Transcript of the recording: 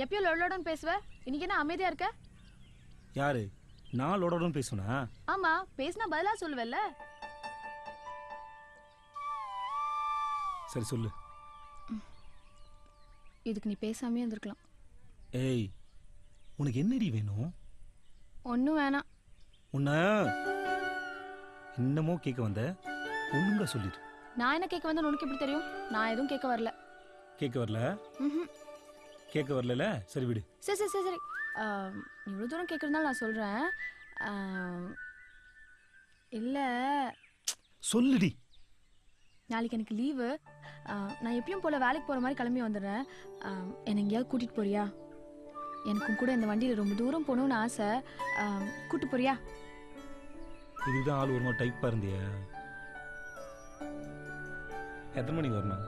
எப்பயும் லொடலொடன்னு பேசுவ, இன்னைக்கு என்ன அமைதியா இருக்க? யாரு? நான் லொடலொடன்னு பேசுனா? ஆமா, பேசினா பதிலா சொல்லுவல்ல. சரி சொல்லு. இதுக்கு நீ பேசாமே இருந்திருக்கலாம். ஏய், உனக்கு என்னடி வேணும்? ஒன்னும் வேணாம். உன்ன என்னமோ கேட்க வந்த, ஒழுங்கா சொல்லிடு. நான் என்ன கேட்க வந்தேன்னு உனக்கு எப்படி தெரியும்? நான் எதுவும் கேட்க வரல. கேட்க வரல? கேட்க வரல? சரி விடு. சரி சரி சரி சரி. இவ்வளோ தூரம் கேட்கறதுனால நான் சொல்றேன். இல்ல, சொல்லுடி. நாளைக்கு எனக்கு லீவு. நான் எப்பயும் போல வேலைக்கு போற மாதிரி கிளம்பி வந்துடுறேன். என்னை எங்கேயாவது கூட்டிட்டு போறியா? எனக்கும் கூட இந்த வண்டியில் ரொம்ப தூரம் போகணும்னு ஆசை. கூட்டு போறியா? இதுதான் ஆள் ஒரு மாதிரி டைப்பா இருந்தியா? எத்தனை மணிக்கு வரணும்?